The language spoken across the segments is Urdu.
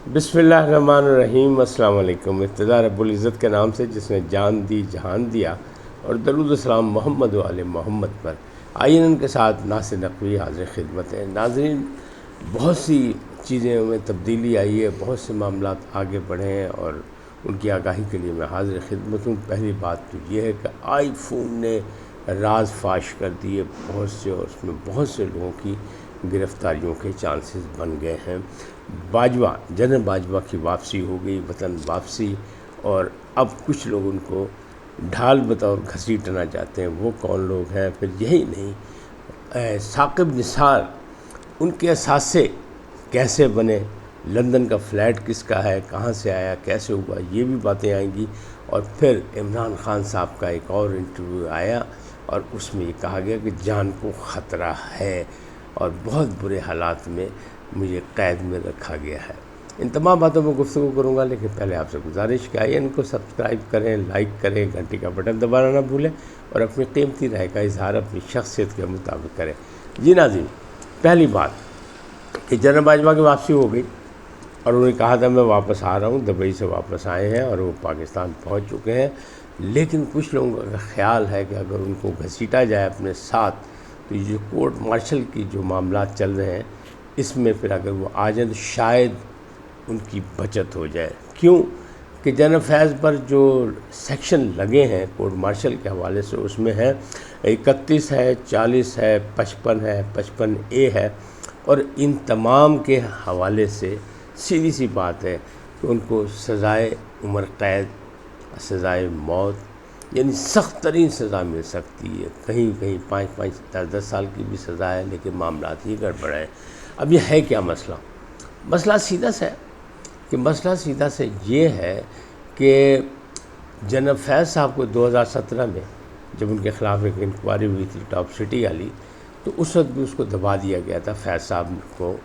بسم اللہ الرحمن الرحیم۔ السلام علیکم۔ ابتدا رب العزت کے نام سے جس نے جان دی جہان دیا، اور درود السلام محمد و آل محمد پر۔ آئین ان کے ساتھ ناصر نقوی حاضر خدمت ہے۔ ناظرین، بہت سی چیزیں میں تبدیلی آئی ہے، بہت سے معاملات آگے بڑھے ہیں اور ان کی آگاہی کے لیے میں حاضر خدمت ہوں۔ پہلی بات تو یہ ہے کہ آئی فون نے راز فاش کر دیے بہت سے، اور اس میں بہت سے لوگوں کی گرفتاریوں کے چانسز بن گئے ہیں۔ باجوہ، جنرل باجوہ کی واپسی ہو گئی، وطن واپسی، اور اب کچھ لوگ ان کو ڈھال بطور گھسیٹنا چاہتے ہیں۔ وہ کون لوگ ہیں؟ پھر یہی نہیں، ثاقب نثار، ان کے اثاثے کیسے بنے، لندن کا فلیٹ کس کا ہے، کہاں سے آیا، کیسے ہوا، یہ بھی باتیں آئیں گی۔ اور پھر عمران خان صاحب کا ایک اور انٹرویو آیا، اور اس میں یہ کہا گیا کہ جان کو خطرہ ہے اور بہت برے حالات میں مجھے قید میں رکھا گیا ہے۔ ان تمام باتوں میں گفتگو کروں گا، لیکن پہلے آپ سے گزارش کہ آئیے ان کو سبسکرائب کریں، لائک کریں، گھنٹی کا بٹن دبانا نہ بھولیں، اور اپنی قیمتی رائے کا اظہار اپنی شخصیت کے مطابق کریں۔ جی ناظرین، پہلی بات کہ جنرل باجوہ کی واپسی ہو گئی، اور انہوں نے کہا تھا میں واپس آ رہا ہوں، دبئی سے واپس آئے ہیں اور وہ پاکستان پہنچ چکے ہیں۔ لیکن کچھ لوگوں کا خیال ہے کہ اگر ان کو گھسیٹا جائے اپنے ساتھ، تو یہ جو کورٹ مارشل کی جو معاملات چل رہے ہیں، اس میں پھر اگر وہ آ جائیں تو شاید ان کی بچت ہو جائے۔ کیوں کہ جنرل فیض پر جو سیکشن لگے ہیں کورٹ مارشل کے حوالے سے، اس میں ہے 31 ہے، 40 ہے، 55 ہے، 55A ہے، اور ان تمام کے حوالے سے سیدھی سی بات ہے کہ ان کو سزائے عمر قید، سزائے موت، یعنی سخت ترین سزا مل سکتی ہے۔ کہیں کہیں 5 10 سال کی بھی سزا ہے، لیکن معاملات ہی گڑبڑ ہیں۔ اب یہ ہے کیا مسئلہ؟ مسئلہ سیدھا سا ہے کہ یہ ہے کہ جنرل فیض صاحب کو 2017 میں جب ان کے خلاف ایک انکوائری ہوئی تھی ٹاپ سٹی والی، تو اس وقت بھی اس کو دبا دیا گیا تھا۔ فیض صاحب کو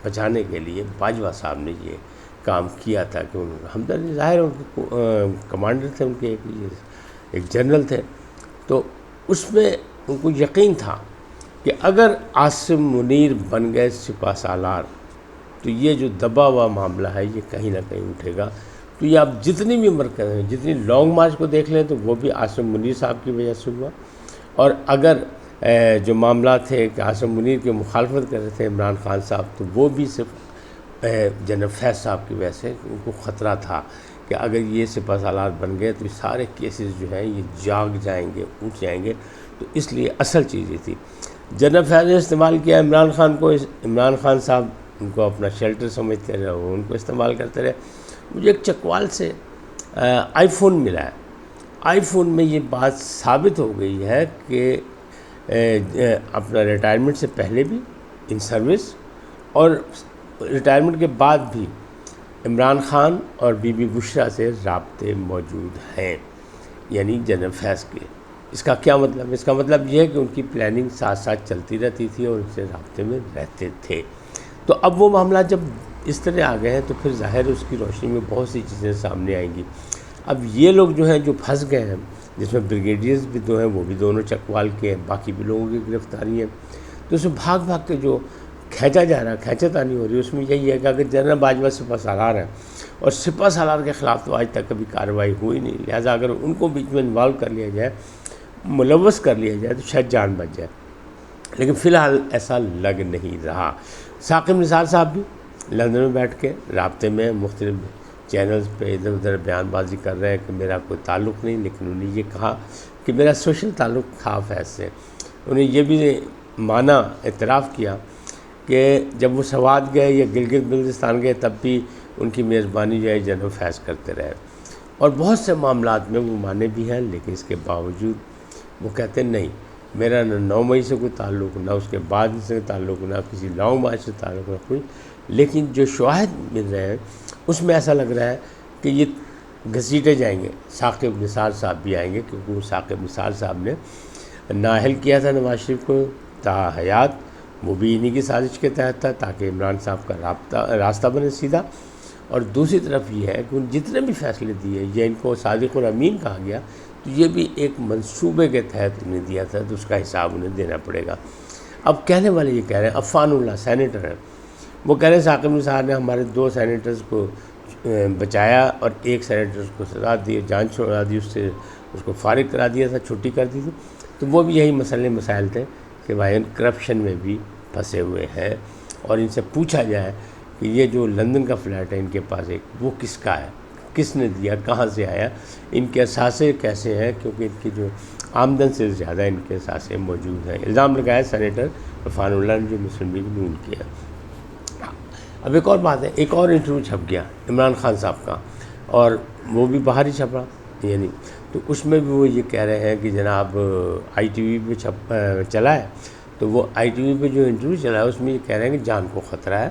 بچانے کے لیے باجوہ صاحب نے یہ کام کیا تھا کہ ہمدردی ظاہر ان کے کمانڈر تھے، ان کے ایک جنرل تھے، تو اس میں ان کو یقین تھا کہ اگر عاصم منیر بن گئے سپہ سالار، تو یہ جو دبا ہوا معاملہ ہے یہ کہیں نہ کہیں اٹھے گا۔ تو یہ آپ جتنی بھی جتنی لانگ مارچ کو دیکھ لیں تو وہ بھی عاصم منیر صاحب کی وجہ سے ہوا، اور اگر جو معاملات تھے کہ عاصم منیر کی مخالفت کر رہے تھے عمران خان صاحب، تو وہ بھی صرف جنرل فیض صاحب کی وجہ سے، ان کو خطرہ تھا کہ اگر یہ سپہ سالار بن گئے تو یہ سارے کیسز جو ہیں یہ جاگ جائیں گے، اٹھ جائیں گے۔ تو اس لیے اصل چیز یہ تھی، جنرل فیض نے استعمال کیا عمران خان کو۔ عمران خان صاحب ان کو اپنا شیلٹر سمجھتے رہے، وہ ان کو استعمال کرتے رہے۔ مجھے ایک چکوال سے آئی فون ملا ہے۔ آئی فون میں یہ بات ثابت ہو گئی ہے کہ اپنا ریٹائرمنٹ سے پہلے بھی ان سروس اور ریٹائرمنٹ کے بعد بھی عمران خان اور بی بی بشریٰ سے رابطے موجود ہیں، یعنی جنرل فیض کے۔ اس کا کیا مطلب ہے؟ اس کا مطلب یہ ہے کہ ان کی پلاننگ ساتھ ساتھ چلتی رہتی تھی اور ان سے رابطے میں رہتے تھے۔ تو اب وہ معاملات جب اس طرح آ گئے ہیں تو پھر ظاہر اس کی روشنی میں بہت سی چیزیں سامنے آئیں گی۔ اب یہ لوگ جو ہیں جو پھنس گئے ہیں، جس میں بریگیڈیئرز بھی دو ہیں، وہ بھی دونوں چکوال کے ہیں، باقی بھی لوگوں کی گرفتاری ہیں، تو اسے بھاگ بھاگ کے جو کھینچا جا رہا ہے، کھینچا تانی ہو رہی ہے، اس میں یہی ہے کہ اگر جنرل باجوہ سپہ سالار ہیں، اور سپہ سالار کے خلاف تو آج تک کبھی کارروائی ہوئی نہیں، لہٰذا اگر ان کو بیچ میں انوالو کر لیا جائے، ملوث کر لیا جائے، تو شاید جان بچ جائے، لیکن فی الحال ایسا لگ نہیں رہا۔ ثاقب نثار صاحب بھی لندن میں بیٹھ کے رابطے میں، مختلف چینلز پہ ادھر ادھر بیان بازی کر رہے ہیں کہ میرا کوئی تعلق نہیں، لیکن انہوں نے یہ کہا کہ میرا سوشل تعلق تھا فیض سے۔ انہیں یہ بھی مانا، اعتراف کیا کہ جب وہ سوات گئے یا گلگت بلتستان گئے، تب بھی ان کی میزبانی جو ہے جنرل فیض کرتے رہے، اور بہت سے معاملات میں وہ مانے بھی ہیں، لیکن اس کے باوجود وہ کہتے ہیں نہیں، میرا نہ 9 مئی سے کوئی تعلق، نہ اس کے بعد سے تعلق، نہ کسی لانگ مارچ سے تعلق، نہ کوئی۔ لیکن جو شواہد مل رہے ہیں اس میں ایسا لگ رہا ہے کہ یہ گھسیٹے جائیں گے۔ ثاقب نثار صاحب بھی آئیں گے، کیونکہ وہ ثاقب نثار صاحب نے نااہل کیا تھا نواز شریف کو تا حیات، وہ بھی انہی کی سازش کے تحت تھا تاکہ عمران صاحب کا راستہ بنے سیدھا۔ اور دوسری طرف یہ ہے کہ ان جتنے بھی فیصلے دیے، یہ ان کو صادق الامین کہا گیا، تو یہ بھی ایک منصوبے کے تحت انہیں دیا تھا، تو اس کا حساب انہیں دینا پڑے گا۔ اب کہنے والے یہ کہہ رہے ہیں، عفان اللہ سینیٹر ہیں، وہ کہہ رہے ہیں ثاقب نثار نے ہمارے 2 سینیٹرز کو بچایا اور 1 سینیٹر کو سزا دی، جان چھوڑا دی، اس کو فارغ کرا دیا تھا، چھٹی کر دی تھی۔ تو وہ بھی یہی مسائل تھے کہ بھائی کرپشن میں بھی پھنسے ہوئے ہیں، اور ان سے پوچھا جائے کہ یہ جو لندن کا فلیٹ ہے ان کے پاس وہ کس کا ہے، کس نے دیا، کہاں سے آیا، ان کے اثاثے کیسے ہیں، کیونکہ ان کی جو آمدن سے زیادہ ان کے اثاثے موجود ہیں۔ الزام لگایا سینیٹر عرفان اللہ نے جو مسلم لیگ نون کیا۔ اب ایک اور بات ہے، ایک اور انٹرویو چھپ گیا عمران خان صاحب کا، اور وہ بھی باہر ہی چھپا، یعنی تو اس میں بھی وہ یہ کہہ رہے ہیں کہ جناب آئی ٹی وی پہ چلا ہے، تو وہ آئی ٹی وی پہ جو انٹرویو چلا ہے اس میں یہ کہہ رہے ہیں کہ جان کو خطرہ ہے،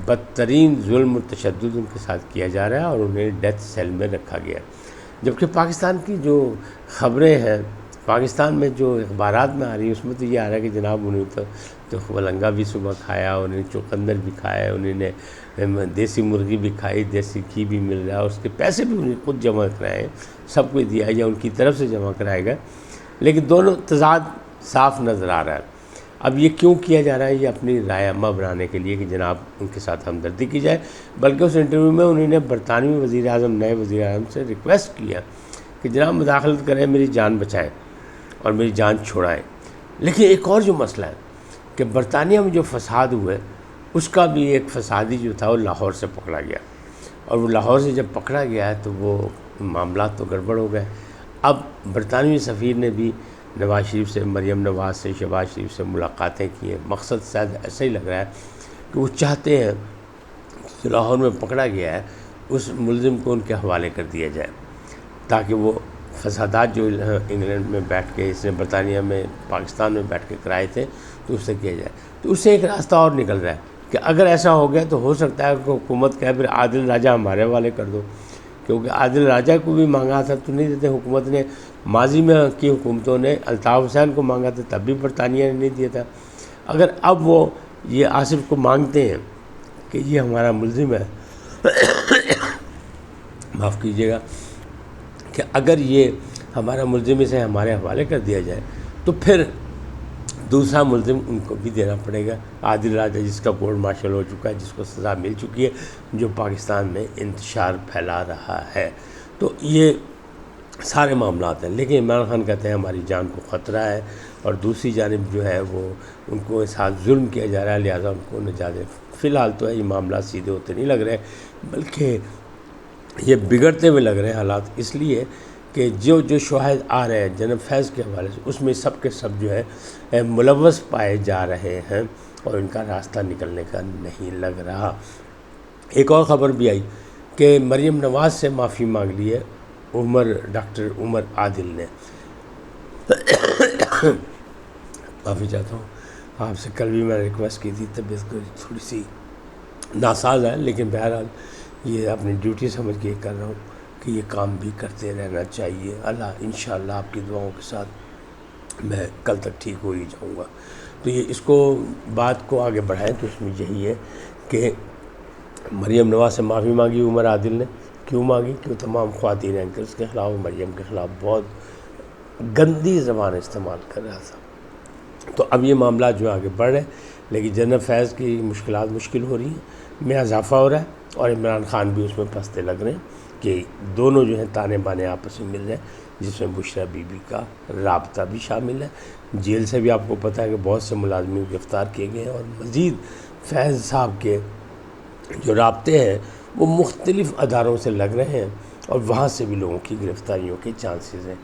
بدترین ظلم و تشدد ان کے ساتھ کیا جا رہا ہے اور انہیں ڈیتھ سیل میں رکھا گیا ہے۔ جبکہ پاکستان کی جو خبریں ہیں، پاکستان میں جو اخبارات میں آ رہی ہیں اس میں تو یہ آ رہا ہے کہ جناب انہیں تو ملنگا بھی صبح کھایا، انہیں چقندر بھی کھایا، انہیں نے دیسی مرغی بھی کھائی، دیسی گھی بھی مل رہا ہے، اس کے پیسے بھی انہیں خود جمع کرائے ہیں، سب کچھ دیا یا ان کی طرف سے جمع کرائے گا، لیکن دونوں تضاد صاف نظر آ رہا ہے۔ اب یہ کیوں کیا جا رہا ہے؟ یہ اپنی رائے عامہ بنانے کے لیے کہ جناب ان کے ساتھ ہمدردی کی جائے، بلکہ اس انٹرویو میں انہوں نے برطانوی وزیر اعظم، نئے وزیر اعظم سے ریکویسٹ کیا کہ جناب مداخلت کریں، میری جان بچائیں اور میری جان چھوڑائیں۔ لیکن ایک اور جو مسئلہ ہے کہ برطانیہ میں جو فساد ہوئے اس کا بھی ایک فسادی جو تھا وہ لاہور سے پکڑا گیا، اور وہ لاہور سے جب پکڑا گیا ہے تو وہ معاملات تو گڑبڑ ہو گئے۔ اب برطانوی سفیر نے بھی نواز شریف سے، مریم نواز سے، شہباز شریف سے ملاقاتیں کی ہیں۔ مقصد شاید ایسا ہی لگ رہا ہے کہ وہ چاہتے ہیں کہ لاہور میں پکڑا گیا ہے اس ملزم کو ان کے حوالے کر دیا جائے، تاکہ وہ فسادات جو انگلینڈ میں بیٹھ کے، اس نے برطانیہ میں، پاکستان میں بیٹھ کے کرائے تھے، تو اس سے کیا جائے۔ تو اس سے ایک راستہ اور نکل رہا ہے کہ اگر ایسا ہو گیا تو ہو سکتا ہے کہ حکومت کہے پھر عادل راجہ ہمارے حوالے کر دو، کیونکہ عادل راجہ کو بھی مانگا تھا تو نہیں دیتے حکومت نے، ماضی میں کی حکومتوں نے الطاف حسین کو مانگا تھا تب بھی برطانیہ نے نہیں دیا تھا۔ اگر اب وہ یہ آصف کو مانگتے ہیں کہ یہ ہمارا ملزم ہے، معاف کیجیے گا، کہ اگر یہ ہمارا ملزم اسے ہمارے حوالے کر دیا جائے تو پھر دوسرا ملزم ان کو بھی دینا پڑے گا، عادل راجہ جس کا کورٹ مارشل ہو چکا ہے، جس کو سزا مل چکی ہے، جو پاکستان میں انتشار پھیلا رہا ہے۔ تو یہ سارے معاملات ہیں، لیکن عمران خان کہتے ہیں ہماری جان کو خطرہ ہے، اور دوسری جانب جو ہے وہ ان کو اس ساتھ ظلم کیا جا رہا ہے، لہٰذا ان کو نجات۔ فی الحال تو یہ معاملات سیدھے ہوتے نہیں لگ رہے، بلکہ یہ بگڑتے ہوئے لگ رہے ہیں حالات، اس لیے کہ جو شواہد آ رہے ہیں جناب فیض کے حوالے سے، اس میں سب کے سب جو ہے ملوث پائے جا رہے ہیں، اور ان کا راستہ نکلنے کا نہیں لگ رہا۔ ایک اور خبر بھی آئی کہ مریم نواز سے معافی مانگ لی ہے ڈاکٹر عمر عادل نے۔ معافی چاہتا ہوں، آپ سے کل بھی میں نے ریکویسٹ کی تھی، طبیعت کو تھوڑی سی ناساز ہے، لیکن بہرحال یہ اپنی ڈیوٹی سمجھ کے کر رہا ہوں کہ یہ کام بھی کرتے رہنا چاہیے۔ اللہ انشاءاللہ آپ کی دعاؤں کے ساتھ میں کل تک ٹھیک ہو ہی جاؤں گا۔ تو یہ اس کو بات کو آگے بڑھائیں تو اس میں یہی ہے کہ مریم نواز سے معافی مانگی عمر عادل نے، کیوں مانگی؟ کہ وہ تمام خواتین اینکرز کے خلاف، مریم کے خلاف بہت گندی زبان استعمال کر رہا تھا۔ تو اب یہ معاملات جو آگے بڑھ رہے ہیں، لیکن جنرل فیض کی مشکلات مشکل ہو رہی ہیں، میں اضافہ ہو رہا ہے، اور عمران خان بھی اس میں پھنستے لگ رہے ہیں کہ دونوں جو ہیں تانے بانے آپس میں مل رہے ہیں، جس میں بشریٰ بی بی کا رابطہ بھی شامل ہے۔ جیل سے بھی آپ کو پتہ ہے کہ بہت سے ملازمین گرفتار کیے گئے ہیں، اور مزید فیض صاحب کے جو رابطے ہیں وہ مختلف اداروں سے لگ رہے ہیں، اور وہاں سے بھی لوگوں کی گرفتاریوں کے چانسز ہیں۔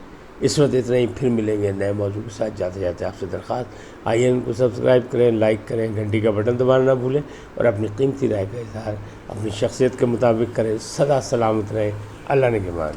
اس وقت اتنا ہی، پھر ملیں گے نئے موضوع کے ساتھ۔ جاتے جاتے آپ سے درخواست، آئیے ان کو سبسکرائب کریں، لائک کریں، گھنٹی کا بٹن دبانا نہ بھولیں، اور اپنی قیمتی رائے کا اظہار اپنی شخصیت کے مطابق کریں۔ سدا سلامت رہیں، اللہ نگہبان۔